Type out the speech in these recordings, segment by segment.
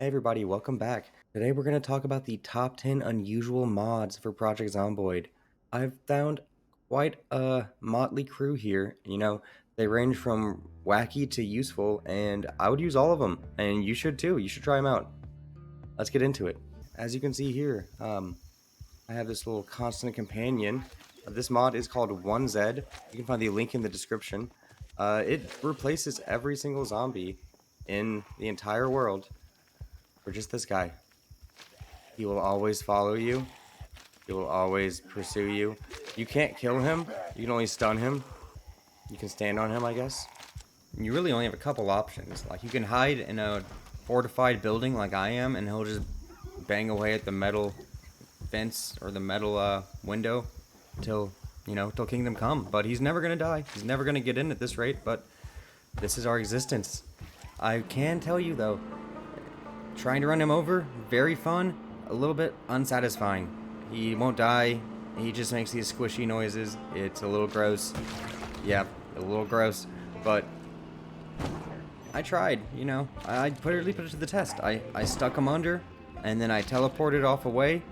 Hey everybody, welcome back. Today we're going to talk about the top 10 unusual mods for Project Zomboid. I've found quite a motley crew here. They range from wacky to useful, and I would use all of them, and you should too. You should try them out. Let's get into it. As you can see here, I have this little constant companion. This mod is called 1Z. You can find the link in the description. It replaces every single zombie in the entire world for just this guy. He will always follow you. He will always pursue you. You can't kill him. You can only stun him. You can stand on him, I guess. You really only have a couple options. Like, you can hide in a fortified building like I am, and he'll just bang away at the metal fence or the metal window till Kingdom Come. But he's never gonna die. He's never gonna get in at this rate, but this is our existence. I can tell you, though, trying to run him over, very fun, a little bit unsatisfying. He won't die, he just makes these squishy noises. It's a little gross. Yeah, a little gross, but I tried, I really put it to the test. I stuck him under, and then I teleported off away.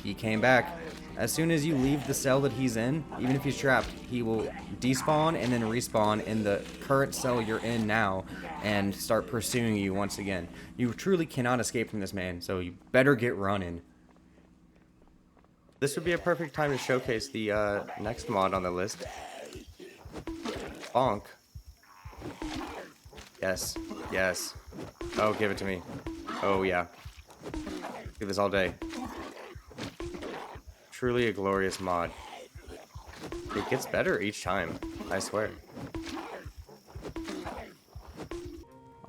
He came back. As soon as you leave the cell that he's in, even if he's trapped, he will despawn and then respawn in the current cell you're in now and start pursuing you once again. You truly cannot escape from this man, so you better get running. This would be a perfect time to showcase the next mod on the list. Bonk. Yes, yes. Oh, give it to me. Oh, yeah. Do this all day. Truly a glorious mod. It gets better each time, I swear.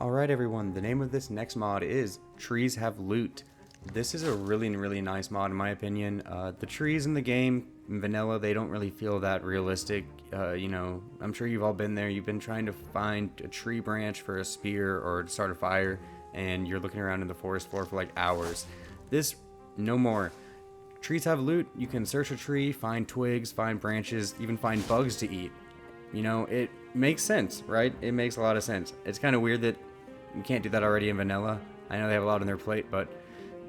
Alright everyone, the name of this next mod is Trees Have Loot. This is a really nice mod in my opinion. The trees in the game, in vanilla, they don't really feel that realistic. I'm sure you've all been there. You've been trying to find a tree branch for a spear or to start a fire, and you're looking around in the forest floor for like hours. This, no more. Trees have loot. You can search a tree, find twigs, find branches, even find bugs to eat. It makes sense, right? It makes a lot of sense. It's kind of weird that you can't do that already in vanilla. I know they have a lot on their plate, but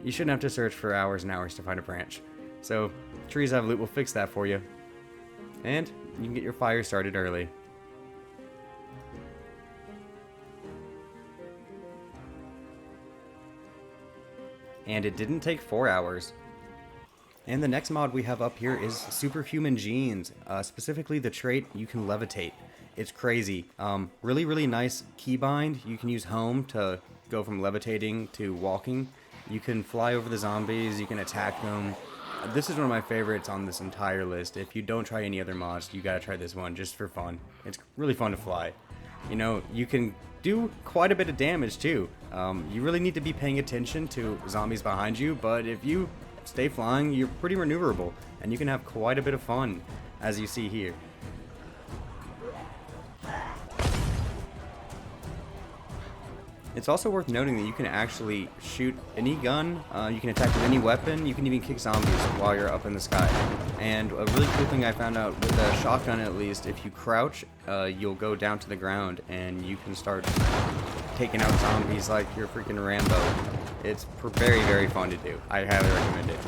you shouldn't have to search for hours and hours to find a branch. So, Trees Have Loot will fix that for you. And you can get your fire started early. And it didn't take 4 hours. And the next mod we have up here is Superhuman Genes, specifically the trait you can levitate. It's crazy. Really nice keybind. You can use home to go from levitating to walking. You can fly over the zombies, you can attack them. This is one of my favorites on this entire list. If you don't try any other mods, you gotta try this one just for fun. It's really fun to fly. You can do quite a bit of damage too. You really need to be paying attention to zombies behind you, but if you stay flying, you're pretty maneuverable, and you can have quite a bit of fun, as you see here. It's also worth noting that you can actually shoot any gun, you can attack with any weapon, you can even kick zombies while you're up in the sky. And a really cool thing I found out, with a shotgun at least, if you crouch, you'll go down to the ground and you can start taking out zombies like you're freaking Rambo. It's very fun to do. I highly recommend it.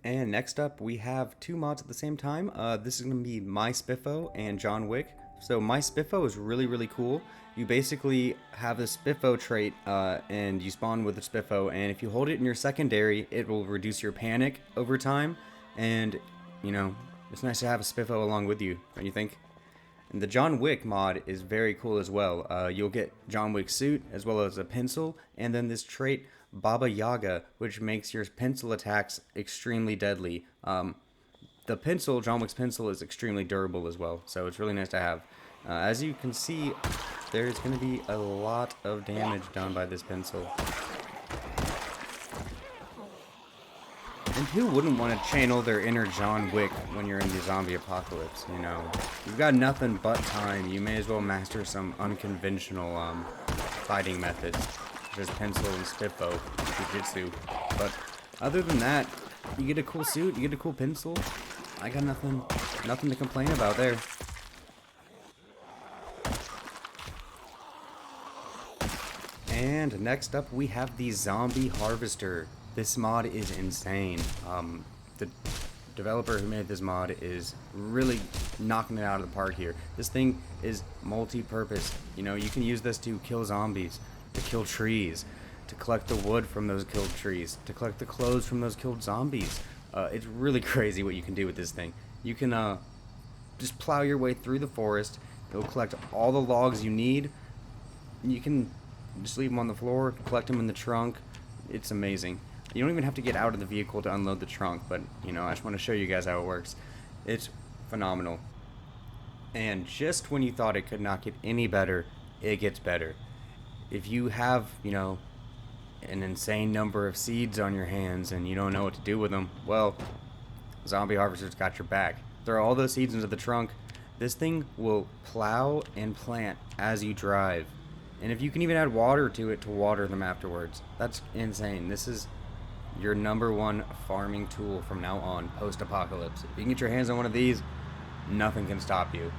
And next up, we have two mods at the same time. This is going to be My Spiffo and John Wick. So My Spiffo is really cool. You basically have a Spiffo trait, and you spawn with a Spiffo, and if you hold it in your secondary, it will reduce your panic over time, and, it's nice to have a Spiffo along with you, don't you think? And the John Wick mod is very cool as well. You'll get John Wick's suit, as well as a pencil, and then this trait, Baba Yaga, which makes your pencil attacks extremely deadly. The pencil, John Wick's pencil, is extremely durable as well, so it's really nice to have. As you can see, there's going to be a lot of damage done by this pencil. And who wouldn't want to channel their inner John Wick when you're in the zombie apocalypse, You've got nothing but time. You may as well master some unconventional fighting methods, such as pencil and Spiffo, Jiu-Jitsu. But other than that, you get a cool suit, you get a cool pencil. I got nothing to complain about there. And next up we have the Zombie Harvester. This mod is insane. The developer who made this mod is really knocking it out of the park here. This thing is multi-purpose. You know, you can use this to kill zombies, to kill trees, to collect the wood from those killed trees, to collect the clothes from those killed zombies. It's really crazy what you can do with this thing. You can just plow your way through the forest. It'll collect all the logs you need. You can just leave them on the floor, collect them in the trunk. It's amazing. You don't even have to get out of the vehicle to unload the trunk, but, you know, I just want to show you guys how it works. It's phenomenal. And just when you thought it could not get any better, it gets better. If you have, you know, an insane number of seeds on your hands and you don't know what to do with them, well, Zombie Harvester's got your back. Throw all those seeds into the trunk. This thing will plow and plant as you drive. And if you can even add water to it to water them afterwards, that's insane. This is your #1 farming tool from now on, post-apocalypse. If you can get your hands on one of these, nothing can stop you.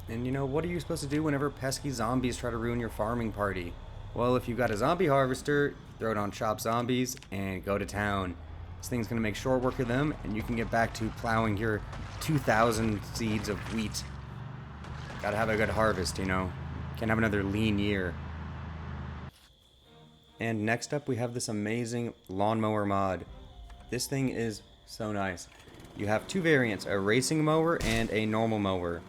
And you know, what are you supposed to do whenever pesky zombies try to ruin your farming party? Well, if you've got a zombie harvester, throw it on Chop Zombies and go to town. This thing's gonna make short work of them, and you can get back to plowing your 2,000 seeds of wheat. Gotta have a good harvest, you know. Can't have another lean year. And next up we have this amazing lawnmower mod. This thing is so nice. You have two variants, a racing mower and a normal mower.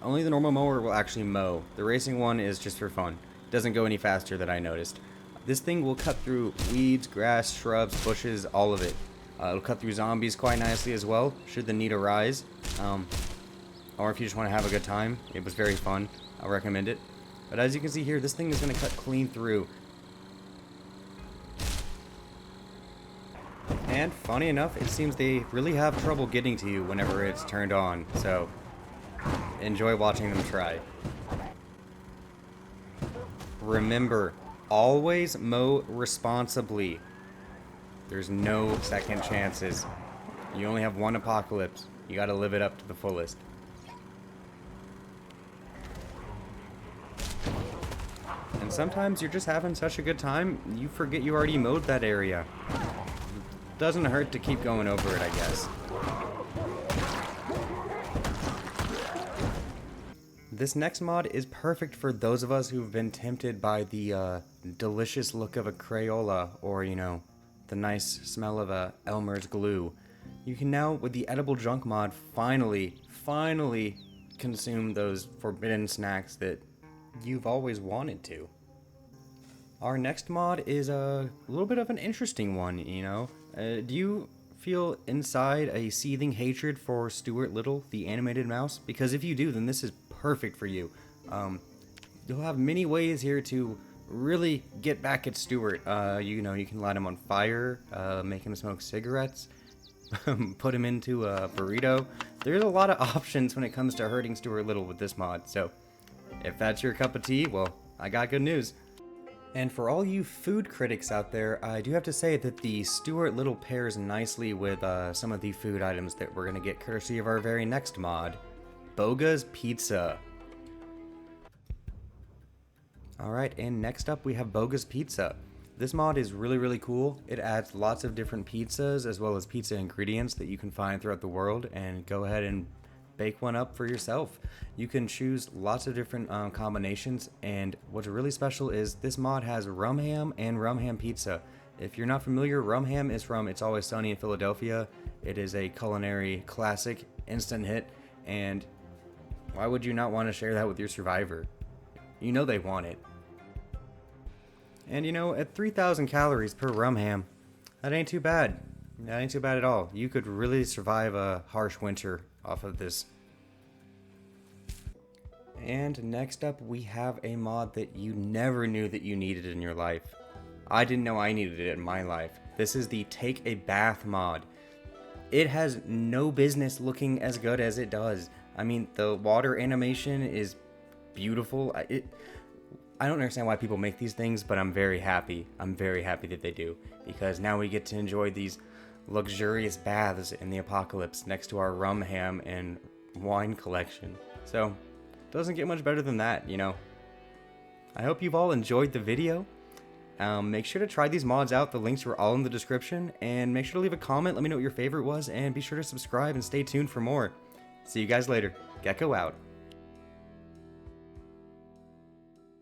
Only the normal mower will actually mow. The racing one is just for fun. It doesn't go any faster that I noticed. This thing will cut through weeds, grass, shrubs, bushes, all of it. It'll cut through zombies quite nicely as well, should the need arise. Or if you just want to have a good time, it was very fun. I'll recommend it. But as you can see here, this thing is going to cut clean through. And funny enough, it seems they really have trouble getting to you whenever it's turned on, so enjoy watching them try. Remember, always mow responsibly. There's no second chances. You only have one apocalypse. You gotta live it up to the fullest. And sometimes you're just having such a good time, you forget you already mowed that area. Doesn't hurt to keep going over it, I guess. This next mod is perfect for those of us who've been tempted by the delicious look of a Crayola, or, you know, the nice smell of a Elmer's glue. You can now, with the edible junk mod, finally consume those forbidden snacks that you've always wanted to. Our next mod is a little bit of an interesting one, you know. Do you feel inside a seething hatred for Stuart Little, the animated mouse? Because if you do, then this is perfect for you. You'll have many ways here to really get back at Stuart. You know, you can light him on fire, make him smoke cigarettes, put him into a burrito. There's a lot of options when it comes to hurting Stuart Little with this mod, so if that's your cup of tea, well, I got good news. And for all you food critics out there, I do have to say that the Stuart Little pairs nicely with some of the food items that we're going to get courtesy of our very next mod, Bogus Pizza. Alright, and next up we have Bogus Pizza. This mod is really cool. It adds lots of different pizzas as well as pizza ingredients that you can find throughout the world, and go ahead and bake one up for yourself. You can choose lots of different combinations, and what's really special is this mod has rum ham and rum ham pizza. If you're not familiar, rum ham is from It's Always Sunny in Philadelphia. It is a culinary classic, instant hit, and why would you not want to share that with your survivor? You know they want it. And you know, at 3,000 calories per rum ham, that ain't too bad. That ain't too bad at all. You could really survive a harsh winter off of this. And next up we have a mod that you never knew that you needed in your life. I didn't know I needed it in my life. This is the Take a Bath mod. It has no business looking as good as it does. I mean, the water animation is beautiful. I don't understand why people make these things, but I'm very happy. I'm very happy that they do, because now we get to enjoy these luxurious baths in the apocalypse next to our rum ham and wine collection. So, doesn't get much better than that, you know. I hope you've all enjoyed the video. Make sure to try these mods out. The links are all in the description. And make sure to leave a comment. Let me know what your favorite was. And be sure to subscribe and stay tuned for more. See you guys later. Gecko out.